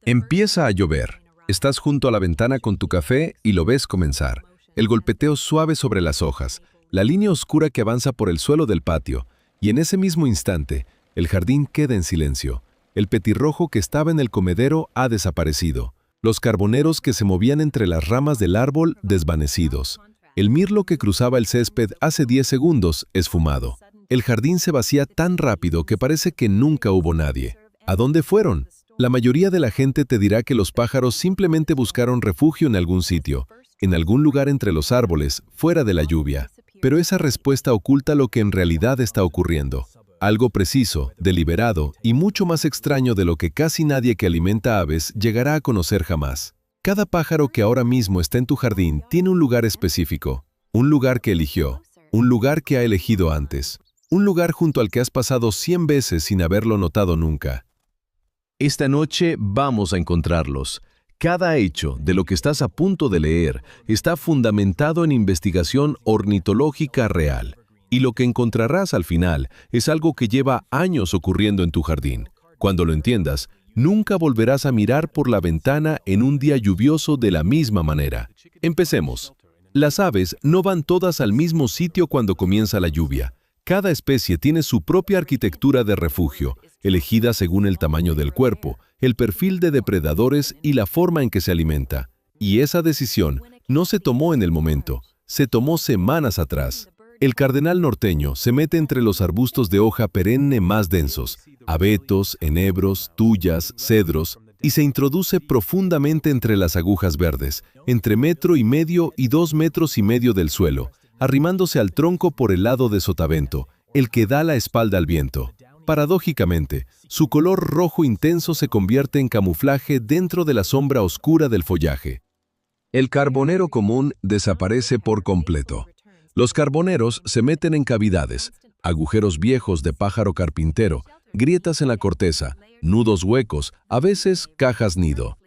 Empieza a llover. Estás junto a la ventana con tu café y lo ves comenzar. El golpeteo suave sobre las hojas, la línea oscura que avanza por el suelo del patio, y en ese mismo instante, el jardín queda en silencio. El petirrojo que estaba en el comedero ha desaparecido. Los carboneros que se movían entre las ramas del árbol desvanecidos. El mirlo que cruzaba el césped hace 10 segundos esfumado. El jardín se vacía tan rápido que parece que nunca hubo nadie. ¿A dónde fueron? La mayoría de la gente te dirá que los pájaros simplemente buscaron refugio en algún sitio, en algún lugar entre los árboles, fuera de la lluvia. Pero esa respuesta oculta lo que en realidad está ocurriendo. Algo preciso, deliberado y mucho más extraño de lo que casi nadie que alimenta aves llegará a conocer jamás. Cada pájaro que ahora mismo está en tu jardín tiene un lugar específico, un lugar que eligió, un lugar que ha elegido antes, un lugar junto al que has pasado 100 veces sin haberlo notado nunca. Esta noche vamos a encontrarlos. Cada hecho de lo que estás a punto de leer está fundamentado en investigación ornitológica real. Y lo que encontrarás al final es algo que lleva años ocurriendo en tu jardín. Cuando lo entiendas, nunca volverás a mirar por la ventana en un día lluvioso de la misma manera. Empecemos. Las aves no van todas al mismo sitio cuando comienza la lluvia. Cada especie tiene su propia arquitectura de refugio, elegida según el tamaño del cuerpo, el perfil de depredadores y la forma en que se alimenta. Y esa decisión no se tomó en el momento, se tomó semanas atrás. El cardenal norteño se mete entre los arbustos de hoja perenne más densos, abetos, enebros, tuyas, cedros, y se introduce profundamente entre las agujas verdes, entre 1,5 metros y 2,5 metros del suelo, arrimándose al tronco por el lado de sotavento, el que da la espalda al viento. Paradójicamente, su color rojo intenso se convierte en camuflaje dentro de la sombra oscura del follaje. El carbonero común desaparece por completo. Los carboneros se meten en cavidades, agujeros viejos de pájaro carpintero, grietas en la corteza, nudos huecos, a veces cajas nido.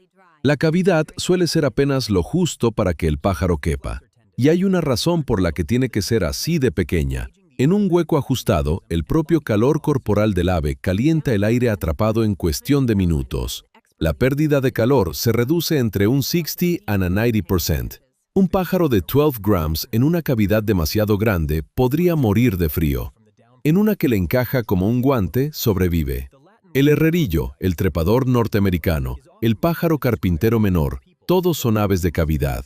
La cavidad suele ser apenas lo justo para que el pájaro quepa. Y hay una razón por la que tiene que ser así de pequeña. En un hueco ajustado, el propio calor corporal del ave calienta el aire atrapado en cuestión de minutos. La pérdida de calor se reduce entre un 60 a 90%. Un pájaro de 12 grams en una cavidad demasiado grande podría morir de frío. En una que le encaja como un guante, sobrevive. El herrerillo, el trepador norteamericano, el pájaro carpintero menor, todos son aves de cavidad.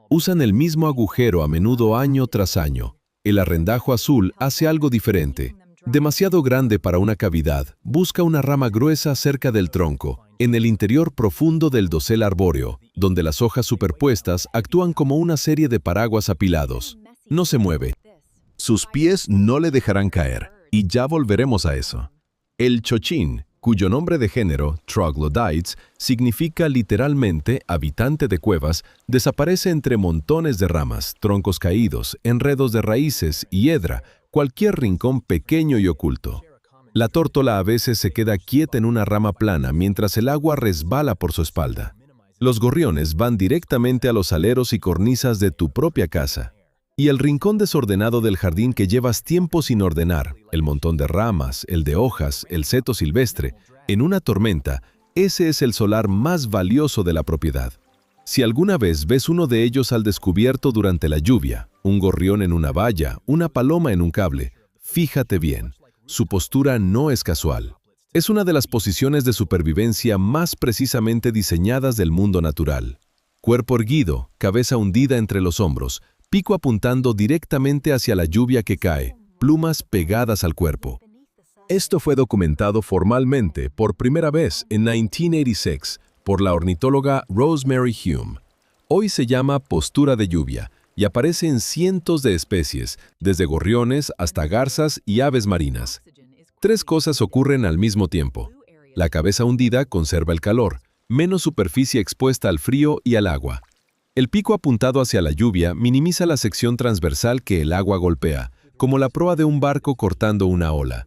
Usan el mismo agujero a menudo año tras año. El arrendajo azul hace algo diferente. Demasiado grande para una cavidad, busca una rama gruesa cerca del tronco, en el interior profundo del dosel arbóreo, donde las hojas superpuestas actúan como una serie de paraguas apilados. No se mueve. Sus pies no le dejarán caer, y ya volveremos a eso. El chochín, cuyo nombre de género, Troglodytes, significa literalmente habitante de cuevas, desaparece entre montones de ramas, troncos caídos, enredos de raíces y hiedra, cualquier rincón pequeño y oculto. La tórtola a veces se queda quieta en una rama plana mientras el agua resbala por su espalda. Los gorriones van directamente a los aleros y cornisas de tu propia casa. Y el rincón desordenado del jardín que llevas tiempo sin ordenar, el montón de ramas, el de hojas, el seto silvestre, en una tormenta, ese es el solar más valioso de la propiedad. Si alguna vez ves uno de ellos al descubierto durante la lluvia, un gorrión en una valla, una paloma en un cable, fíjate bien, su postura no es casual. Es una de las posiciones de supervivencia más precisamente diseñadas del mundo natural. Cuerpo erguido, cabeza hundida entre los hombros, pico apuntando directamente hacia la lluvia que cae, plumas pegadas al cuerpo. Esto fue documentado formalmente por primera vez en 1986 por la ornitóloga Rosemary Hume. Hoy se llama postura de lluvia y aparece en cientos de especies, desde gorriones hasta garzas y aves marinas. 3 cosas ocurren al mismo tiempo. La cabeza hundida conserva el calor, menos superficie expuesta al frío y al agua. El pico apuntado hacia la lluvia minimiza la sección transversal que el agua golpea, como la proa de un barco cortando una ola.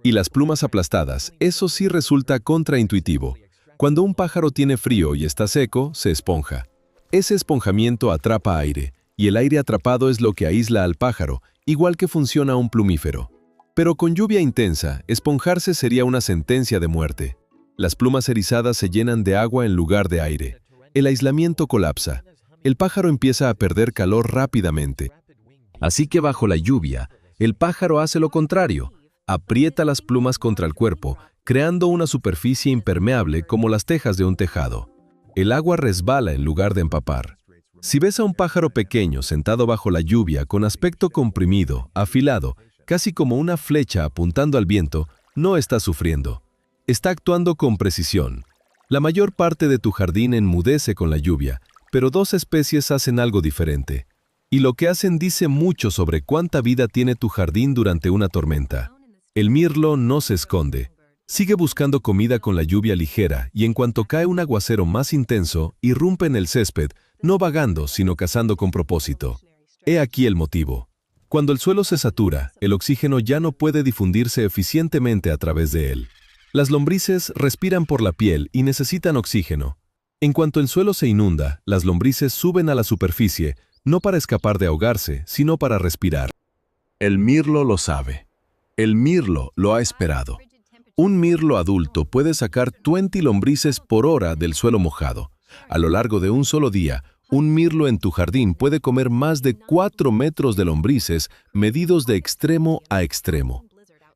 Y las plumas aplastadas, eso sí resulta contraintuitivo. Cuando un pájaro tiene frío y está seco, se esponja. Ese esponjamiento atrapa aire, y el aire atrapado es lo que aísla al pájaro, igual que funciona un plumífero. Pero con lluvia intensa, esponjarse sería una sentencia de muerte. Las plumas erizadas se llenan de agua en lugar de aire. El aislamiento colapsa. El pájaro empieza a perder calor rápidamente. Así que bajo la lluvia, el pájaro hace lo contrario. Aprieta las plumas contra el cuerpo, creando una superficie impermeable como las tejas de un tejado. El agua resbala en lugar de empapar. Si ves a un pájaro pequeño sentado bajo la lluvia con aspecto comprimido, afilado, casi como una flecha apuntando al viento, no está sufriendo. Está actuando con precisión. La mayor parte de tu jardín enmudece con la lluvia, pero dos especies hacen algo diferente. Y lo que hacen dice mucho sobre cuánta vida tiene tu jardín durante una tormenta. El mirlo no se esconde. Sigue buscando comida con la lluvia ligera y en cuanto cae un aguacero más intenso, irrumpe en el césped, no vagando, sino cazando con propósito. He aquí el motivo. Cuando el suelo se satura, el oxígeno ya no puede difundirse eficientemente a través de él. Las lombrices respiran por la piel y necesitan oxígeno. En cuanto el suelo se inunda, las lombrices suben a la superficie, no para escapar de ahogarse, sino para respirar. El mirlo lo sabe. El mirlo lo ha esperado. Un mirlo adulto puede sacar 20 lombrices por hora del suelo mojado. A lo largo de un solo día, un mirlo en tu jardín puede comer más de 4 metros de lombrices medidos de extremo a extremo.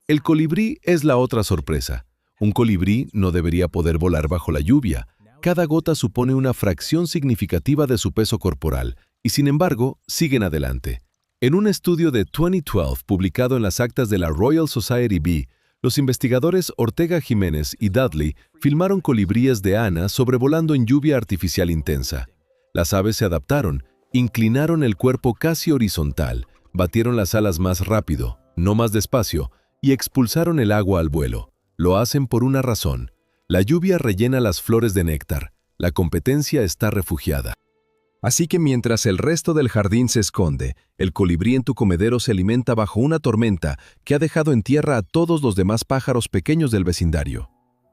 El colibrí es la otra sorpresa. Un colibrí no debería poder volar bajo la lluvia. Cada gota supone una fracción significativa de su peso corporal, y sin embargo, siguen adelante. En un estudio de 2012 publicado en las actas de la Royal Society B, los investigadores Ortega Jiménez y Dudley filmaron colibríes de Ana sobrevolando en lluvia artificial intensa. Las aves se adaptaron, inclinaron el cuerpo casi horizontal, batieron las alas más rápido, no más despacio, y expulsaron el agua al vuelo. Lo hacen por una razón. La lluvia rellena las flores de néctar. La competencia está refugiada. Así que mientras el resto del jardín se esconde, el colibrí en tu comedero se alimenta bajo una tormenta que ha dejado en tierra a todos los demás pájaros pequeños del vecindario.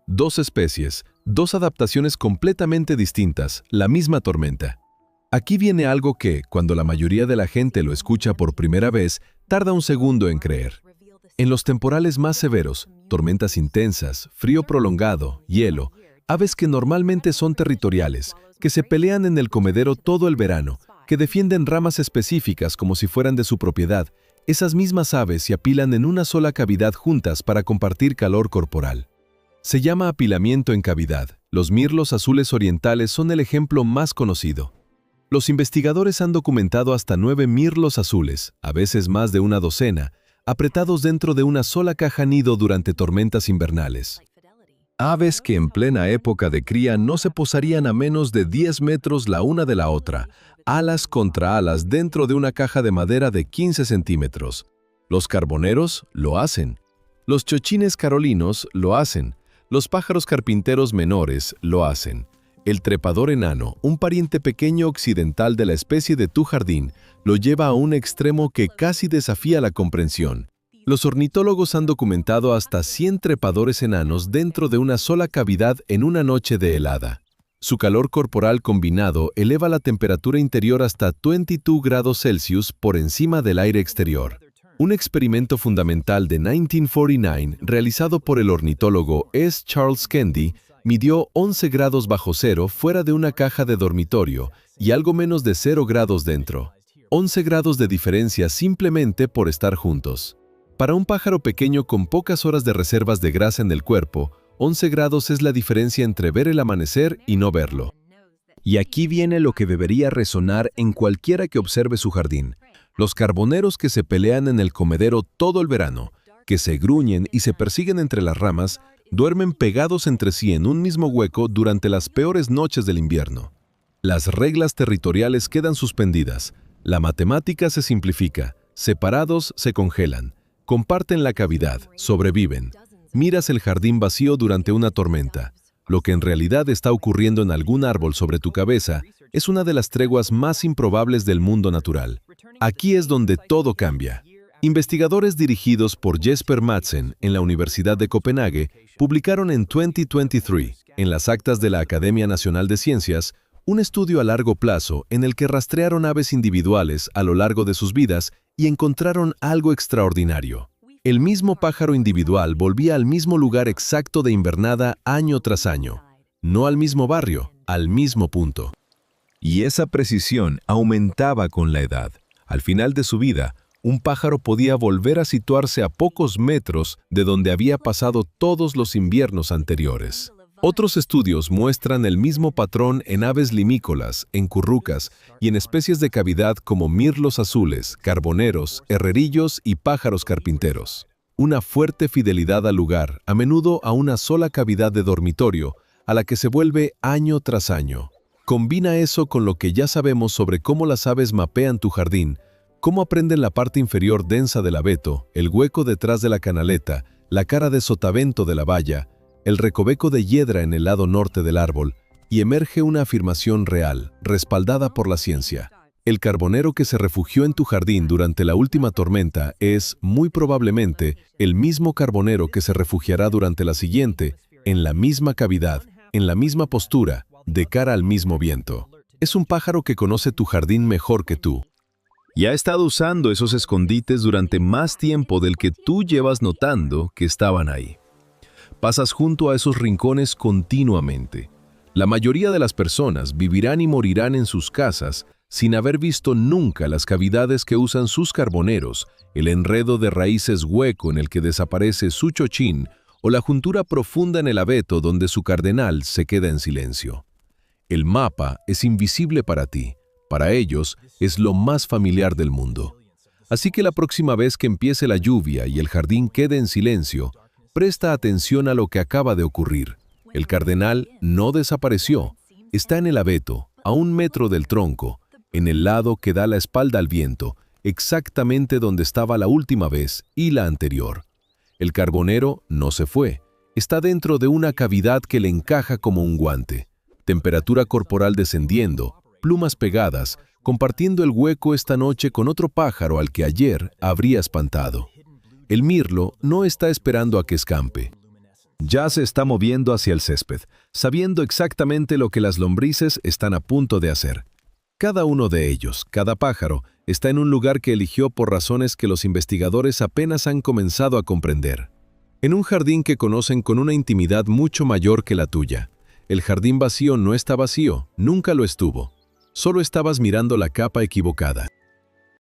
Dos especies, dos adaptaciones completamente distintas, la misma tormenta. Aquí viene algo que, cuando la mayoría de la gente lo escucha por primera vez, tarda un segundo en creer. En los temporales más severos, tormentas intensas, frío prolongado, hielo, aves que normalmente son territoriales, que se pelean en el comedero todo el verano, que defienden ramas específicas como si fueran de su propiedad, esas mismas aves se apilan en una sola cavidad juntas para compartir calor corporal. Se llama apilamiento en cavidad. Los mirlos azules orientales son el ejemplo más conocido. Los investigadores han documentado hasta 9 mirlos azules, a veces más de una docena, apretados dentro de una sola caja nido durante tormentas invernales. Aves que en plena época de cría no se posarían a menos de 10 metros la una de la otra, alas contra alas dentro de una caja de madera de 15 centímetros. Los carboneros lo hacen. Los chochines carolinos lo hacen. Los pájaros carpinteros menores lo hacen. El trepador enano, un pariente pequeño occidental de la especie de tu jardín, lo lleva a un extremo que casi desafía la comprensión. Los ornitólogos han documentado hasta 100 trepadores enanos dentro de una sola cavidad en una noche de helada. Su calor corporal combinado eleva la temperatura interior hasta 22 grados Celsius por encima del aire exterior. Un experimento fundamental de 1949, realizado por el ornitólogo S. Charles Kendi, midió 11 grados bajo cero fuera de una caja de dormitorio y algo menos de 0 grados dentro. 11 grados de diferencia simplemente por estar juntos. Para un pájaro pequeño con pocas horas de reservas de grasa en el cuerpo, 11 grados es la diferencia entre ver el amanecer y no verlo. Y aquí viene lo que debería resonar en cualquiera que observe su jardín. Los carboneros que se pelean en el comedero todo el verano, que se gruñen y se persiguen entre las ramas, duermen pegados entre sí en un mismo hueco durante las peores noches del invierno. Las reglas territoriales quedan suspendidas, la matemática se simplifica, separados se congelan. Comparten la cavidad, sobreviven. Miras el jardín vacío durante una tormenta. Lo que en realidad está ocurriendo en algún árbol sobre tu cabeza es una de las treguas más improbables del mundo natural. Aquí es donde todo cambia. Investigadores dirigidos por Jesper Madsen en la Universidad de Copenhague publicaron en 2023, en las actas de la Academia Nacional de Ciencias, un estudio a largo plazo en el que rastrearon aves individuales a lo largo de sus vidas y encontraron algo extraordinario. El mismo pájaro individual volvía al mismo lugar exacto de invernada año tras año, no al mismo barrio, al mismo punto. Y esa precisión aumentaba con la edad. Al final de su vida, un pájaro podía volver a situarse a pocos metros de donde había pasado todos los inviernos anteriores. Otros estudios muestran el mismo patrón en aves limícolas, en currucas y en especies de cavidad como mirlos azules, carboneros, herrerillos y pájaros carpinteros. Una fuerte fidelidad al lugar, a menudo a una sola cavidad de dormitorio, a la que se vuelve año tras año. Combina eso con lo que ya sabemos sobre cómo las aves mapean tu jardín, cómo aprenden la parte inferior densa del abeto, el hueco detrás de la canaleta, la cara de sotavento de la valla, el recoveco de hiedra en el lado norte del árbol, y emerge una afirmación real, respaldada por la ciencia. El carbonero que se refugió en tu jardín durante la última tormenta es, muy probablemente, el mismo carbonero que se refugiará durante la siguiente, en la misma cavidad, en la misma postura, de cara al mismo viento. Es un pájaro que conoce tu jardín mejor que tú. Y ha estado usando esos escondites durante más tiempo del que tú llevas notando que estaban ahí. Pasas junto a esos rincones continuamente. La mayoría de las personas vivirán y morirán en sus casas sin haber visto nunca las cavidades que usan sus carboneros, el enredo de raíces hueco en el que desaparece su chochín o la juntura profunda en el abeto donde su cardenal se queda en silencio. El mapa es invisible para ti, para ellos es lo más familiar del mundo. Así que la próxima vez que empiece la lluvia y el jardín quede en silencio, presta atención a lo que acaba de ocurrir. El cardenal no desapareció, está en el abeto, a 1 metro del tronco, en el lado que da la espalda al viento, exactamente donde estaba la última vez y la anterior. El carbonero no se fue, está dentro de una cavidad que le encaja como un guante. Temperatura corporal descendiendo, plumas pegadas, compartiendo el hueco esta noche con otro pájaro al que ayer habría espantado. El mirlo no está esperando a que escampe. Ya se está moviendo hacia el césped, sabiendo exactamente lo que las lombrices están a punto de hacer. Cada uno de ellos, cada pájaro, está en un lugar que eligió por razones que los investigadores apenas han comenzado a comprender. En un jardín que conocen con una intimidad mucho mayor que la tuya. El jardín vacío no está vacío, nunca lo estuvo. Solo estabas mirando la capa equivocada.